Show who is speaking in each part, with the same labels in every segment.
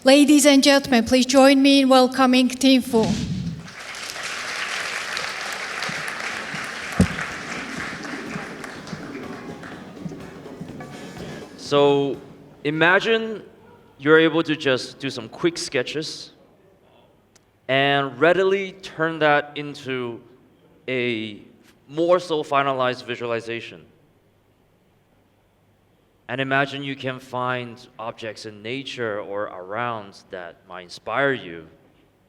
Speaker 1: Ladies and gentlemen, please join me in welcoming Team Fu.
Speaker 2: So imagine you're able to just do some quick sketches and readily turn that into a more so finalized visualization. And imagine you can find objects in nature or around that might inspire you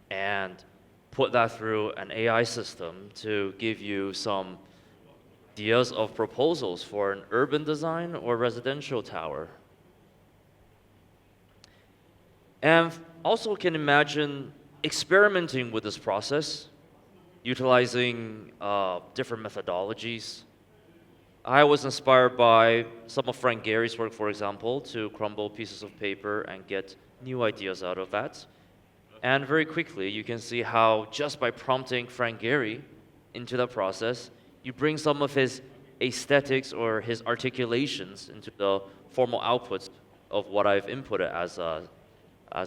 Speaker 2: and put that through an AI system to give you some ideas of proposals for an urban design or residential tower. And also can imagine experimenting with this process, utilizing different methodologies. I was inspired by some of Frank Gehry's work, for example, to crumble pieces of paper and get new ideas out of that. And very quickly, you can see how just by prompting Frank Gehry into that process, you bring some of his aesthetics or his articulations into the formal outputs of what I've inputted as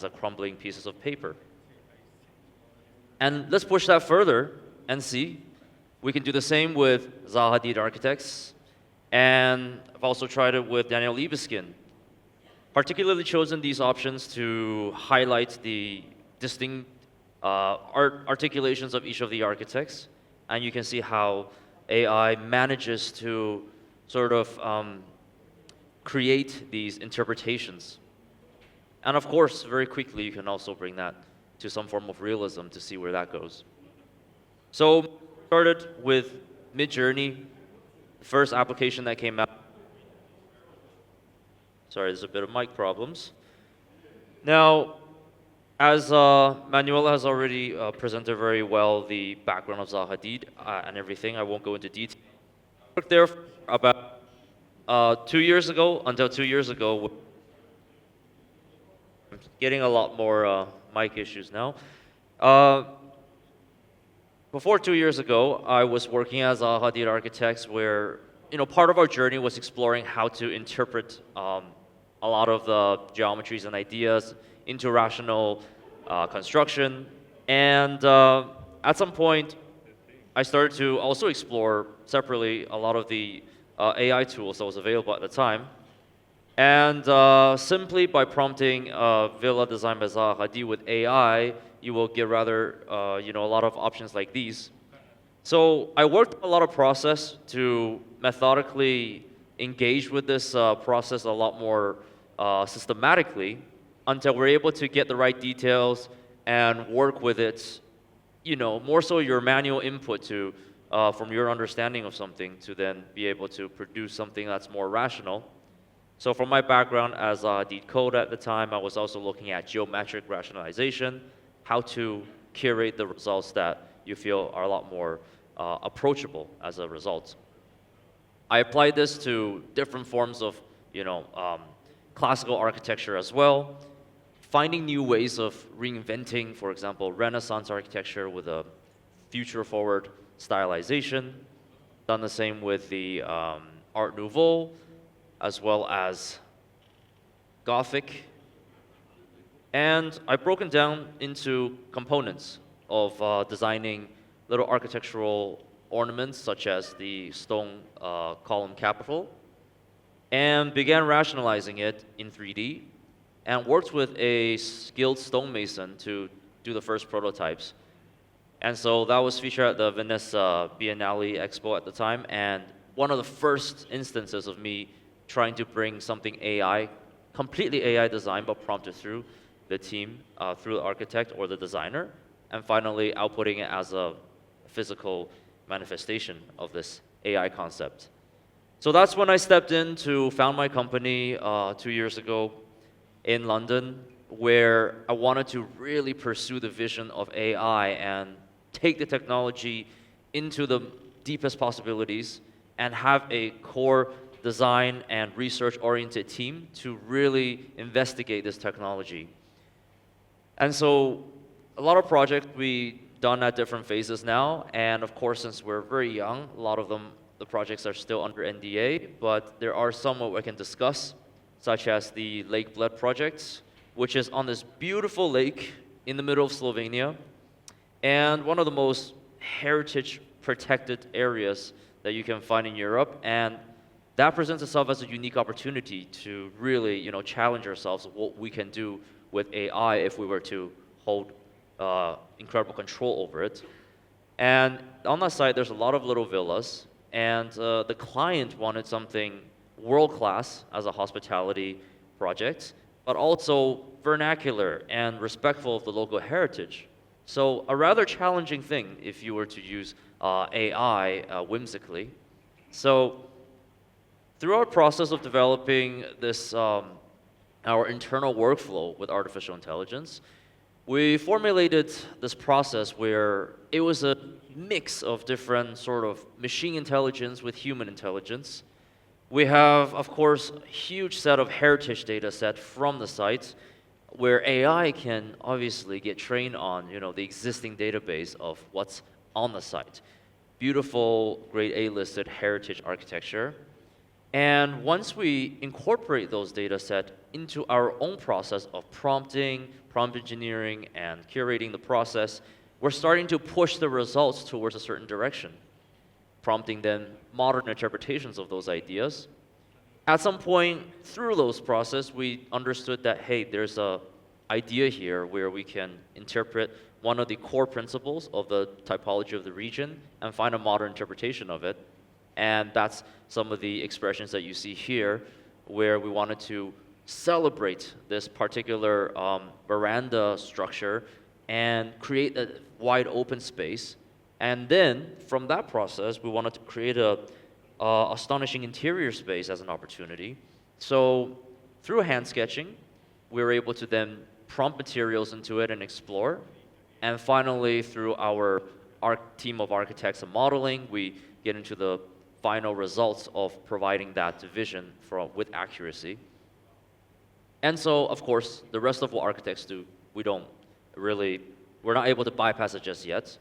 Speaker 2: a crumbling pieces of paper. And let's push that further and see. We can do the same with Zaha Hadid Architects, and I've also tried it with Daniel Libeskind. Particularly chosen these options to highlight the distinct articulations of each of the architects, and you can see how AI manages to sort of create these interpretations. And of course, very quickly, you can also bring that to some form of realism to see where that goes. So started with Midjourney, the first application that came out. Sorry, there's a bit of mic problems. Now, as Manuela has already presented very well the background of Zaha Hadid and everything, I won't go into detail. I worked there for about 2 years ago, until 2 years ago. I'm getting a lot more mic issues now. Before 2 years ago, I was working as a Hadid Architects where, part of our journey was exploring how to interpret a lot of the geometries and ideas into rational construction. And at some point, I started to also explore separately a lot of the AI tools that was available at the time. And simply by prompting Villa designed by Zaha Hadid with AI, you will get rather, a lot of options like these. So I worked a lot of process to methodically engage with this process a lot more systematically until we're able to get the right details and work with it, more so your manual input to, from your understanding of something to then be able to produce something that's more rational. So from my background as a Hadid code at the time, I was also looking at geometric rationalization, how to curate the results that you feel are a lot more approachable as a result. I applied this to different forms of, classical architecture as well, finding new ways of reinventing, for example, Renaissance architecture with a future-forward stylization. Done the same with the Art Nouveau, as well as Gothic. And I've broken down into components of designing little architectural ornaments, such as the stone column capital, and began rationalizing it in 3D, and worked with a skilled stonemason to do the first prototypes. And so that was featured at the Venice Biennale Expo at the time, and one of the first instances of me trying to bring something AI, completely AI design, but prompted through the team, through the architect or the designer, and finally outputting it as a physical manifestation of this AI concept. So that's when I stepped in to found my company 2 years ago in London, where I wanted to really pursue the vision of AI and take the technology into the deepest possibilities and have a core design and research-oriented team to really investigate this technology. And so a lot of projects we done at different phases now, and of course, since we're very young, a lot of them, the projects are still under NDA, but there are some that we can discuss, such as the Lake Blood projects, which is on this beautiful lake in the middle of Slovenia, and one of the most heritage protected areas that you can find in Europe. And that presents itself as a unique opportunity to really, challenge ourselves what we can do with AI if we were to hold incredible control over it. And on that site, there's a lot of little villas, and the client wanted something world-class as a hospitality project, but also vernacular and respectful of the local heritage. So a rather challenging thing if you were to use AI whimsically. So through our process of developing this, our internal workflow with artificial intelligence, we formulated this process where it was a mix of different sort of machine intelligence with human intelligence. We have, of course, a huge set of heritage data set from the site where AI can obviously get trained on, the existing database of what's on the site. Beautiful, grade A listed heritage architecture. And once we incorporate those data set into our own process of prompting, prompt engineering, and curating the process, we're starting to push the results towards a certain direction, prompting then modern interpretations of those ideas. At some point through those process, we understood that, hey, there's an idea here where we can interpret one of the core principles of the typology of the region and find a modern interpretation of it. And that's some of the expressions that you see here, where we wanted to celebrate this particular veranda structure and create a wide open space. And then from that process, we wanted to create a astonishing interior space as an opportunity. So through hand sketching, we were able to then prompt materials into it and explore. And finally, through our team of architects and modeling, we get into the final results of providing that vision with accuracy. And so, of course, the rest of what architects do, we're not able to bypass it just yet.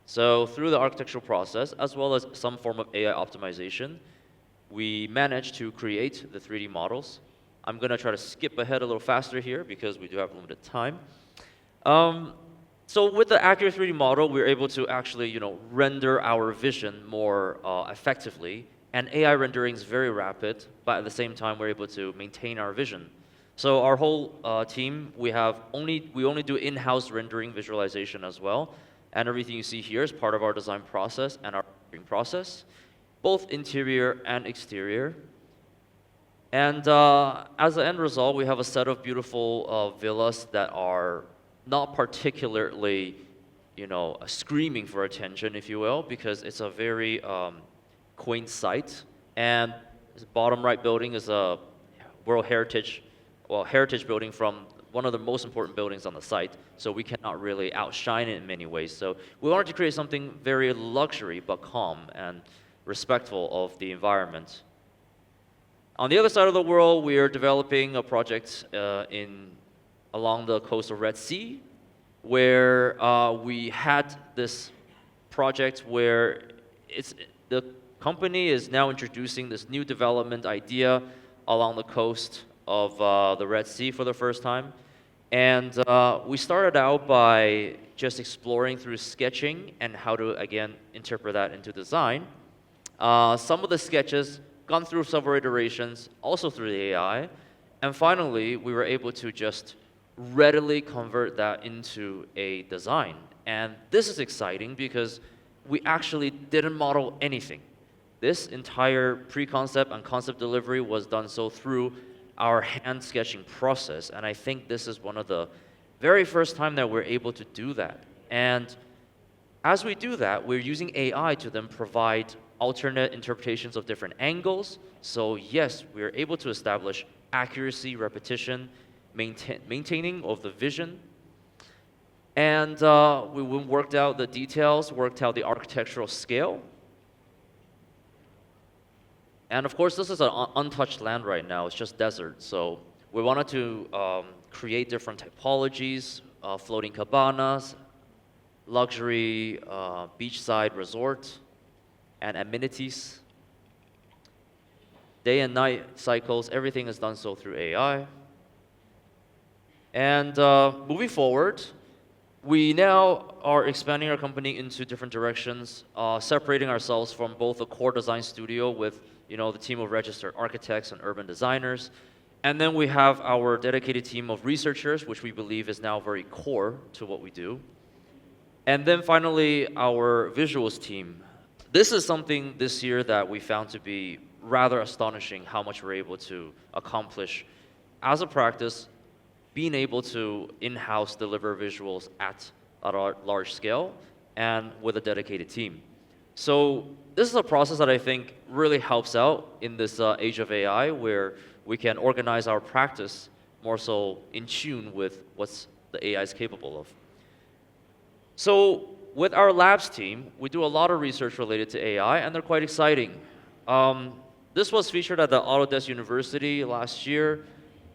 Speaker 2: So through the architectural process, as well as some form of AI optimization, we managed to create the 3D models. I'm going to try to skip ahead a little faster here because we do have limited time. So with the accurate 3D model, we're able to actually, render our vision more effectively. And AI rendering is very rapid, but at the same time, we're able to maintain our vision. So our whole team, we only do in-house rendering visualization as well. And everything you see here is part of our design process and our rendering process, both interior and exterior. And as an end result, we have a set of beautiful villas that are not particularly, screaming for attention, if you will, because it's a very quaint site. And the bottom right building is a heritage building from one of the most important buildings on the site, so we cannot really outshine it in many ways. So we wanted to create something very luxury but calm and respectful of the environment. On the other side of the world, we are developing a project along the coast of Red Sea, where we had this project where the company is now introducing this new development idea along the coast of the Red Sea for the first time. And we started out by just exploring through sketching and how to, again, interpret that into design. Some of the sketches gone through several iterations, also through the AI. And finally, we were able to just readily convert that into a design. And this is exciting because we actually didn't model anything. This entire pre-concept and concept delivery was done so through our hand sketching process. And I think this is one of the very first time that we're able to do that. And as we do that, we're using AI to then provide alternate interpretations of different angles. So yes, we're able to establish accuracy, repetition, maintaining of the vision. And we worked out the details, worked out the architectural scale. And of course, this is an untouched land right now. It's just desert. So we wanted to create different typologies, floating cabanas, luxury beachside resort, and amenities. Day and night cycles, everything is done so through AI. And moving forward, we now are expanding our company into different directions, separating ourselves from both a core design studio with the team of registered architects and urban designers. And then we have our dedicated team of researchers, which we believe is now very core to what we do. And then finally, our visuals team. This is something this year that we found to be rather astonishing, how much we're able to accomplish as a practice, being able to in-house deliver visuals at a large scale and with a dedicated team. So this is a process that I think really helps out in this age of AI, where we can organize our practice more so in tune with what the AI is capable of. So with our labs team, we do a lot of research related to AI, and they're quite exciting. This was featured at the Autodesk University last year.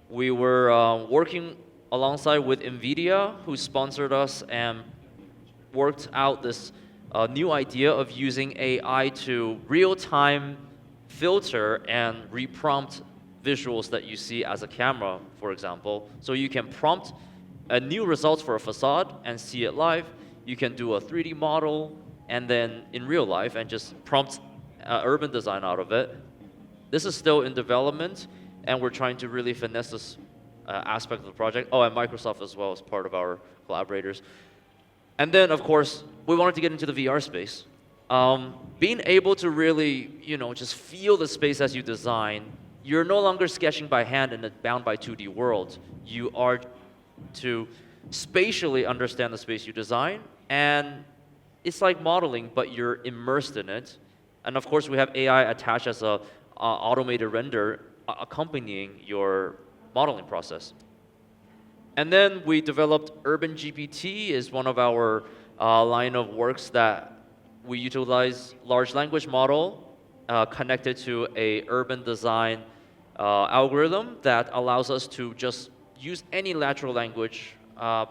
Speaker 2: We were working alongside with NVIDIA, who sponsored us and worked out this new idea of using AI to real-time filter and reprompt visuals that you see as a camera, for example. So you can prompt a new result for a facade and see it live. You can do a 3D model and then in real life and just prompt urban design out of it. This is still in development, and we're trying to really finesse this aspect of the project. Oh, and Microsoft as well as part of our collaborators. And then, of course, we wanted to get into the VR space. Being able to really, just feel the space as you design. You're no longer sketching by hand in a bound by 2D world. You are to spatially understand the space you design, and it's like modeling, but you're immersed in it. And of course, we have AI attached as a automated render accompanying your modeling process. And then we developed Urban GPT is one of our line of works that we utilize large language model connected to a urban design algorithm that allows us to just use any natural language,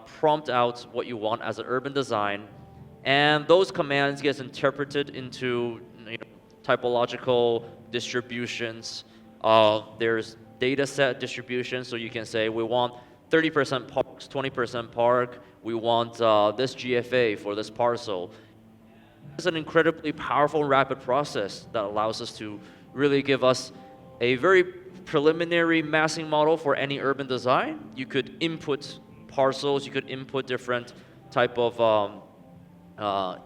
Speaker 2: prompt out what you want as an urban design, and those commands get interpreted into typological distributions. There's data set distribution, so you can say we want 30% parks, 20% park, we want this GFA for this parcel. It's an incredibly powerful, rapid process that allows us to really give us a very preliminary massing model for any urban design. You could input parcels, you could input different type of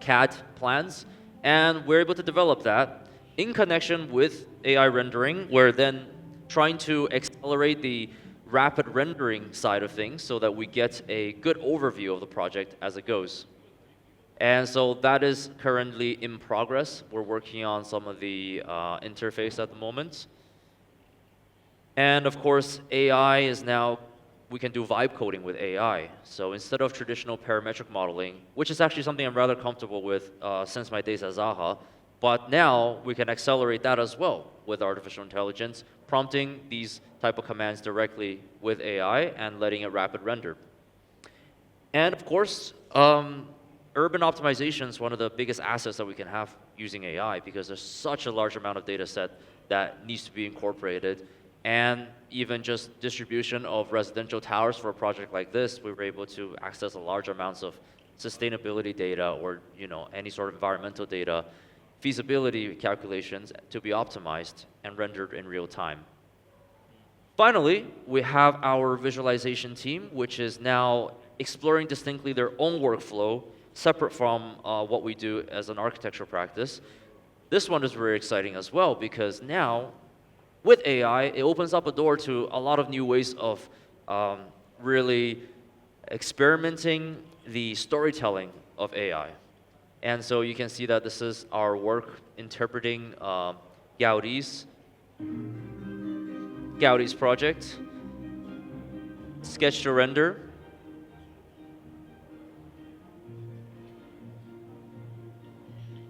Speaker 2: CAD plans, and we're able to develop that in connection with AI rendering. We're then trying to accelerate the rapid rendering side of things so that we get a good overview of the project as it goes. And so that is currently in progress. We're working on some of the interface at the moment. And of course, AI is now, we can do vibe coding with AI. So instead of traditional parametric modeling, which is actually something I'm rather comfortable with since my days at Zaha, but now we can accelerate that as well with artificial intelligence, prompting these type of commands directly with AI and letting it rapid render. And of course, urban optimization is one of the biggest assets that we can have using AI, because there's such a large amount of data set that needs to be incorporated. And even just distribution of residential towers for a project like this, we were able to access a large amounts of sustainability data or any sort of environmental data, feasibility calculations to be optimized and rendered in real time. Finally, we have our visualization team, which is now exploring distinctly their own workflow, separate from what we do as an architecture practice. This one is very exciting as well, because now, with AI, it opens up a door to a lot of new ways of really experimenting the storytelling of AI. And so you can see that this is our work interpreting Gaudi's project, sketch to render.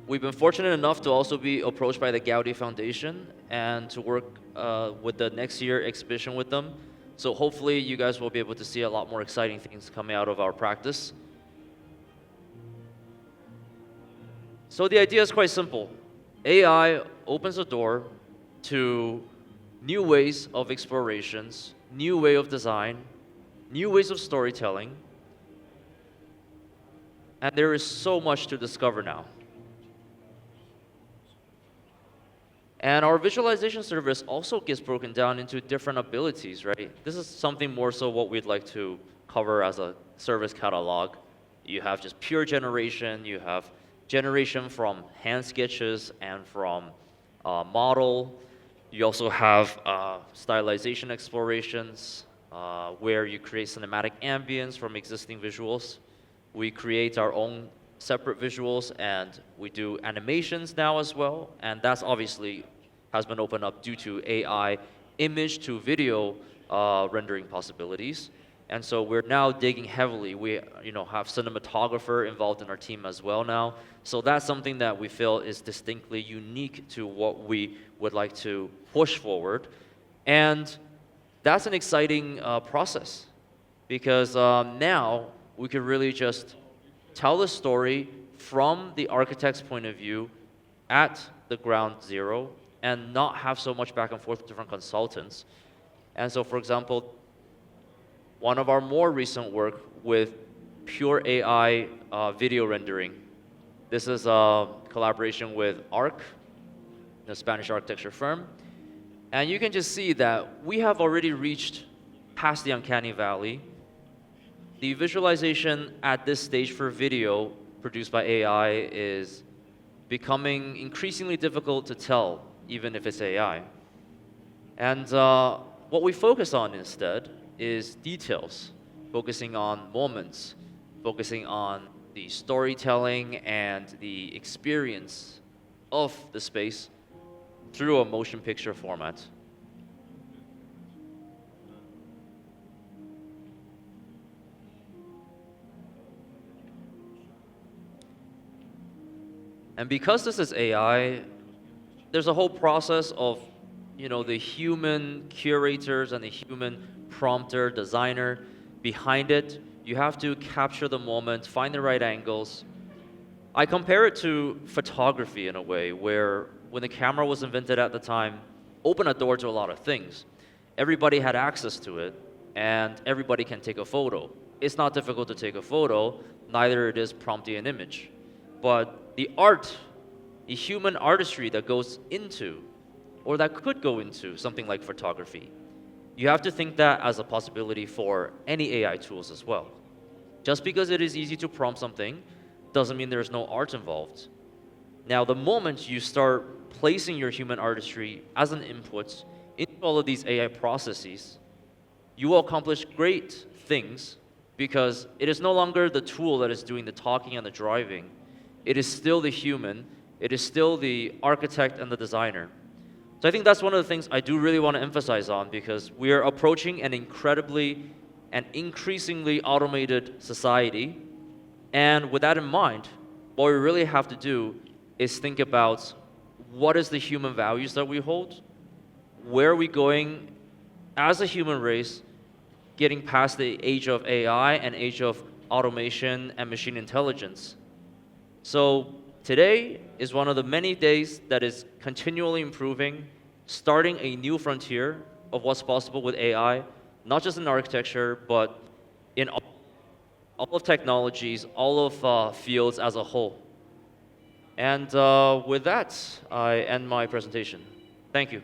Speaker 2: We've been fortunate enough to also be approached by the Gaudi Foundation and to work with the next year exhibition with them. So hopefully you guys will be able to see a lot more exciting things coming out of our practice. So the idea is quite simple. AI opens the door to new ways of explorations, new way of design, new ways of storytelling, and there is so much to discover now. And our visualization service also gets broken down into different abilities, right? This is something more so what we'd like to cover as a service catalog. You have just pure generation, you have generation from hand sketches and from model. You also have stylization explorations, where you create cinematic ambience from existing visuals. We create our own separate visuals, and we do animations now as well, and that's obviously has been opened up due to AI image to video rendering possibilities. And so we're now digging heavily. We have cinematographer involved in our team as well now. So that's something that we feel is distinctly unique to what we would like to push forward. And that's an exciting process, because now we can really just tell the story from the architect's point of view at the ground zero and not have so much back and forth with different consultants. And so, for example, one of our more recent work with pure AI video rendering. This is a collaboration with ARC, the Spanish architecture firm. And you can just see that we have already reached past the uncanny valley. The visualization at this stage for video produced by AI is becoming increasingly difficult to tell, even if it's AI. And what we focus on instead is details, focusing on moments, focusing on the storytelling and the experience of the space through a motion picture format. And because this is AI, there's a whole process of, the human curators and the human prompter, designer behind it. You have to capture the moment, find the right angles. I compare it to photography in a way, where when the camera was invented at the time, opened a door to a lot of things. Everybody had access to it, and everybody can take a photo. It's not difficult to take a photo, neither it is prompting an image. But the art, the human artistry that goes into, or that could go into something like photography, you have to think that as a possibility for any AI tools as well. Just because it is easy to prompt something doesn't mean there's no art involved. Now, the moment you start placing your human artistry as an input into all of these AI processes, you will accomplish great things, because it is no longer the tool that is doing the talking and the driving. It is still the human. It is still the architect and the designer. So I think that's one of the things I do really want to emphasize on, because we are approaching an incredibly and increasingly automated society. And with that in mind, what we really have to do is think about what is the human values that we hold, where are we going as a human race, getting past the age of AI and age of automation and machine intelligence. So today is one of the many days that is continually improving, starting a new frontier of what's possible with AI, not just in architecture, but in all of technologies, all of fields as a whole. And with that, I end my presentation. Thank you.